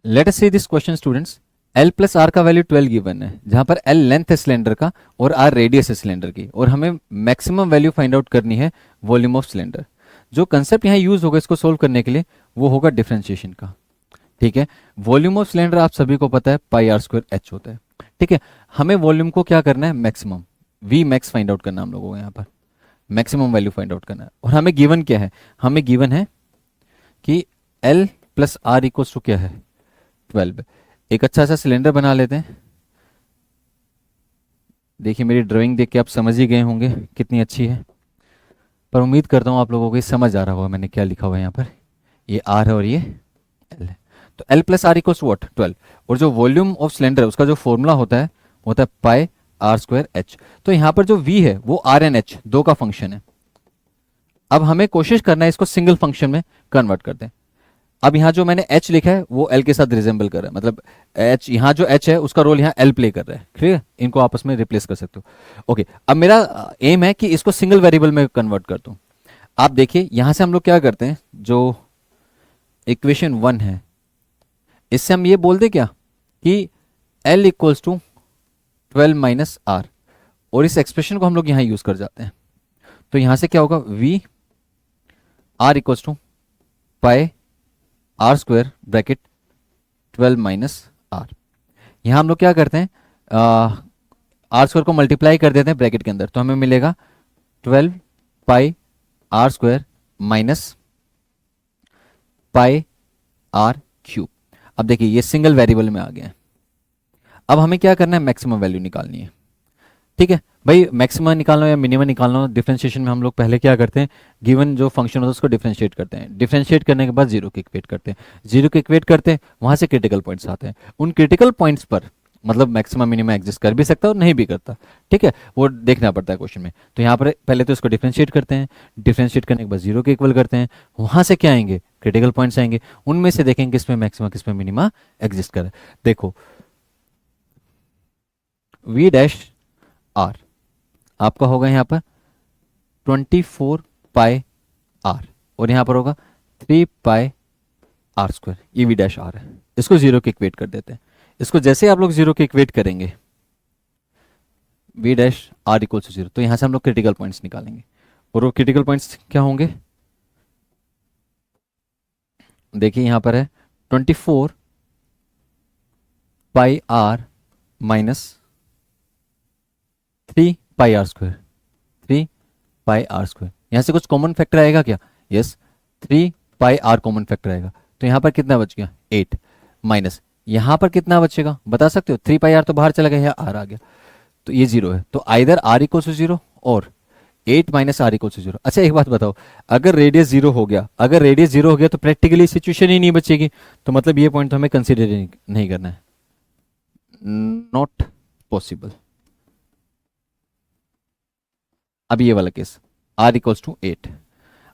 Late us see this question students. L plus R का value 12 given है, जहां पर एल लेंथ है सिलेंडर का और आर रेडियस है सिलेंडर की, और हमें मैक्सिमम वैल्यू फाइंड आउट करनी है वॉल्यूम ऑफ सिलेंडर। जो कंसेप्ट यहाँ यूज होगा इसको सोल्व करने के लिए वो होगा डिफरेंशिएशन का। ठीक है, वॉल्यूम ऑफ सिलेंडर आप सभी को पता है पाई आर स्क्वायर एच होता है। ठीक है, हमें वॉल्यूम को क्या करना है, maximum V max find out करना है हम लोगों को, यहाँ पर मैक्सिमम वैल्यू फाइंड आउट करना है। और हमें गिवन क्या है, हमें गिवन है कि L plus R equals to क्या है, 12। एक अच्छा सा सिलेंडर बना लेते हैं। देखिए मेरी ड्राइंग देख के आप समझ ही गए होंगे कितनी अच्छी है, पर उम्मीद करता हूँ आप लोगों को ये समझ आ रहा होगा मैंने क्या लिखा हुआ है यहाँ पर। ये आर है और ये एल है। तो L plus R equals what, 12। और जो वॉल्यूम ऑफ सिलेंडर उसका जो फॉर्मूला होता है पाई आर स्क्वायर एच। तो यहाँ पर जो वी है वो आर एन एच दो का फंक्शन है। अब हमें कोशिश करना है इसको सिंगल फंक्शन में कन्वर्ट कर दें। अब यहाँ जो मैंने h लिखा है वो l के साथ रिजेंबल कर रहा है, मतलब h, यहाँ जो h है उसका रोल यहाँ l प्ले कर रहा है। ठीक है, इनको आपस में रिप्लेस कर सकते हो। ओके, अब मेरा एम है कि इसको सिंगल वेरिएबल में कन्वर्ट कर दूं। आप देखिए यहाँ से हम लोग क्या करते हैं, जो इक्वेशन 1 है इससे हम ये बोल दे क्या कि l equals to 12 minus R, और इस एक्सप्रेशन को हम लोग यहाँ यूज कर जाते हैं। तो यहाँ से क्या होगा, v r equals to pi R square bracket 12 minus R. यहां हम लोग क्या करते हैं, आर स्क्वायर को मल्टीप्लाई कर देते हैं ब्रैकेट के अंदर, तो हमें मिलेगा 12 pi R square minus pi R cube. अब देखिए ये सिंगल वेरिएबल में आ गया है। अब हमें क्या करना है, मैक्सिमम वैल्यू निकालनी है। ठीक है भाई, मैक्सिमम निकालना हो या मिनिमम निकालना हो, डिफरेंशिएशन में हम लोग पहले क्या करते हैं, गिवन जो फंक्शन होता है उसको डिफरेंशिएट करते हैं। डिफरेंशिएट करने के बाद जीरो के इक्वेट करते हैं, जीरो के इक्वेट करते हैं, वहां से क्रिटिकल पॉइंट्स आते हैं। उन क्रिटिकल पॉइंट्स पर मतलब मैक्सिमम मिनिमम एग्जिस्ट कर भी सकता है और नहीं भी करता। ठीक है, वो देखना पड़ता है क्वेश्चन में। तो यहाँ पर पहले तो इसको डिफरेंशिएट करते हैं, डिफरेंशिएट करने के बाद जीरो के इक्वल करते हैं, वहां से क्या आएंगे, क्रिटिकल पॉइंट्स आएंगे, उनमें से देखेंगे किसमें मैक्सिमम किसमें मिनिमा एग्जिस्ट करे। देखो वी डैश आर आपका होगा यहाँ पर 24 पाई आर, और यहाँ पर होगा 3 पाई आर स्क्वायर, ये वी डैश आर है। इसको जीरो के इक्वेट कर देते हैं। इसको जैसे आप लोग जीरो के इक्वेट करेंगे V dash R equal to zero, तो यहाँ से हम लोग क्रिटिकल पॉइंट्स निकालेंगे। और वो क्रिटिकल पॉइंट्स क्या होंगे, देखिए यहाँ पर है 24 pi R minus 3 pi R square, 3 pi R square. यहां से कुछ कॉमन फैक्टर आएगा क्या, yes 3 pi R common factor आएगा। तो यहां पर कितना बच गया 8, माइनस यहां पर कितना बचेगा बता सकते हो, 3 पाई आर तो बाहर चला गया, यहाँ आर आ गया, तो ये जीरो है। तो either R equal to zero और 8 minus R equal to zero. अच्छा एक बात बताओ, अगर रेडियस जीरो हो गया, अगर रेडियस जीरो हो गया तो प्रैक्टिकली सिचुएशन ही नहीं बचेगी, तो मतलब ये पॉइंट तो हमें कंसिडर नहीं करना है, नॉट पॉसिबल। अब ये वाला केस आर इक्वल्स टू 8।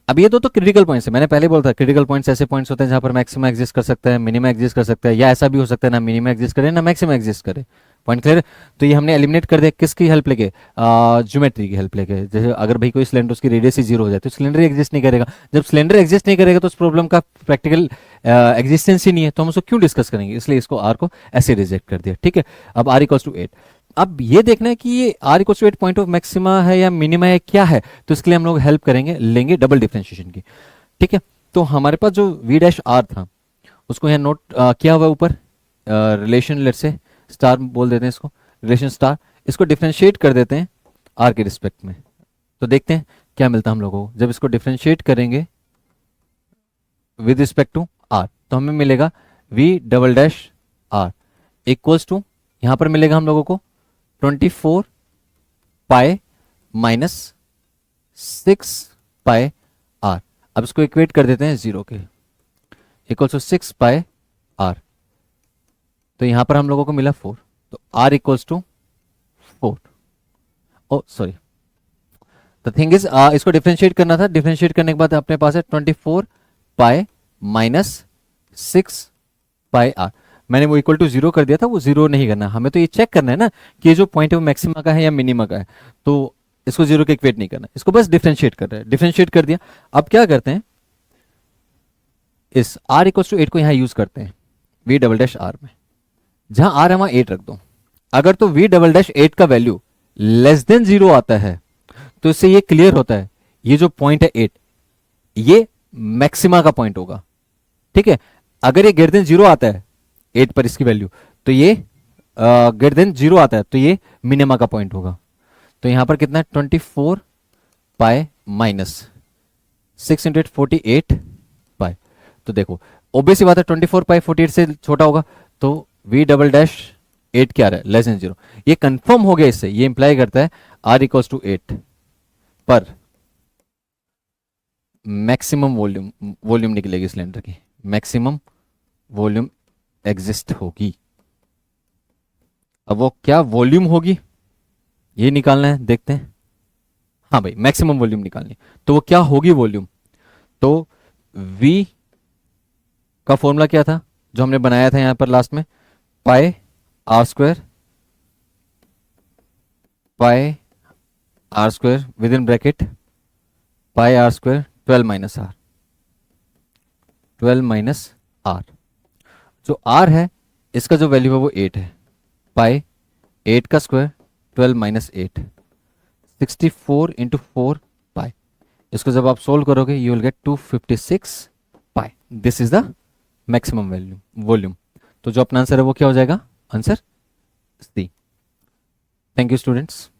अब ये दो तो क्रिटिकल पॉइंट्स है, मैंने पहले बोला था क्रिटिकल पॉइंट्स ऐसे पॉइंट्स होते हैं जहां पर मैक्सिमम एग्जिस्ट कर सकता है, मिनिमम एग्जिस्ट कर सकता है, या ऐसा भी हो सकता है ना मिनिमम एग्जिस्ट करे ना मैक्सिमम एग्जिस्ट करे। Point clear. तो ये हमने एलिमिनेट कर दिया, किसकी हेल्प लेके, ज्योमेट्री की हेल्प लेके। जैसे अगर भाई कोई सिलेंडर उसकी रेडियस ही जीरो हो जाए तो सिलेंडर एग्जिस्ट नहीं करेगा। जब सिलेंडर एग्जिस्ट नहीं करेगा तो उस प्रॉब्लम का प्रैक्टिकल एग्जिस्टेंस ही नहीं है, तो हम उसको क्यों डिस्कस करेंगे, इसलिए इसको आर को ऐसे रिजेक्ट कर दिया। ठीक है, अब आर इक्वल्स टू 8। अब ये देखना है कि ये R equals to 8 point of maxima है या मिनिमा है क्या है, तो इसके लिए हम लोग हेल्प करेंगे, लेंगे डबल डिफरेंशिएशन की। ठीक है, तो हमारे पास जो वी डैश आर था उसको यहाँ नोट किया हुआ है ऊपर, रिलेशन लेट से स्टार बोल देते हैं इसको, रिलेशन स्टार। इसको डिफरेंशिएट कर देते हैं आर के रिस्पेक्ट में, तो देखते हैं क्या मिलता है हम लोगों को। जब इसको डिफरेंशिएट करेंगे विद रिस्पेक्ट टू आर तो हमें मिलेगा V double dash R equals to, यहां पर मिलेगा हम लोगों को 24 पाई माइनस 6 पाई आर। अब इसको इक्वेट कर देते हैं जीरो के, इक्वल्स टू 6 पाई आर, तो यहां पर हम लोगों को मिला 4, तो R equals to 4। Oh sorry, the thing is इसको डिफरेंशिएट करना था, डिफरेंशिएट करने के बाद अपने पास है 24 पाई माइनस 6 पाई आर। मैंने वो इक्वल टू जीरो कर दिया था, वो जीरो नहीं करना, हमें तो ये चेक करना है ना कि ये जो पॉइंट है वो मैक्सिमा का है या मिनिमा का है, तो इसको जीरो के इक्वेट नहीं करना, इसको बस डिफरेंशिएट कर रहे हैं। डिफरेंशिएट कर दिया, अब क्या करते हैं, इस r इक्वल टू 8 को यहां यूज करते हैं, वी डबल डैश आर में, जहां आर है वहां 8 रख दो। अगर तो वी डबल डैश 8 का वैल्यू लेस देन 0 आता है तो इससे ये क्लियर होता है ये जो पॉइंट है 8 ये मैक्सिमा का पॉइंट होगा। ठीक है, अगर ये ग्रेटर देन 0 आता है 8 पर इसकी वैल्यू, तो ये ग्रेटर देन 0 आता है तो ये मिनिमा का पॉइंट होगा। तो यहां पर कितना है 24 पाई माइनस 6 इंटू 8 48 पाई। तो देखो ओबियस बात है 24 पाई 48 से छोटा होगा, तो वी डबल डैश 8 क्या रहा है लेस देन 0। ये कंफर्म हो गया, इससे ये इंप्लाई करता है आर इक्वल्स टू 8 पर मैक्सिमम वॉल्यूम निकलेगी सिलेंडर की, मैक्सिमम वॉल्यूम एग्जिस्ट होगी। अब वो क्या वॉल्यूम होगी ये निकालना है, देखते हैं। हाँ भाई मैक्सिमम वॉल्यूम निकालनी, तो वो क्या होगी वॉल्यूम, तो V का फॉर्मूला क्या था जो हमने बनाया था यहां पर लास्ट में, pi R square within bracket pi R square 12 minus R. जो आर है इसका जो वैल्यू है वो 8 है, पाई 8 का स्क्वायर 12 माइनस 8 64 इंटू 4 पाई। इसको जब आप सोल्व करोगे you will get 256 pi. This is the maximum volume. तो जो अपना आंसर है वो क्या हो जाएगा, answer C. Thank you students.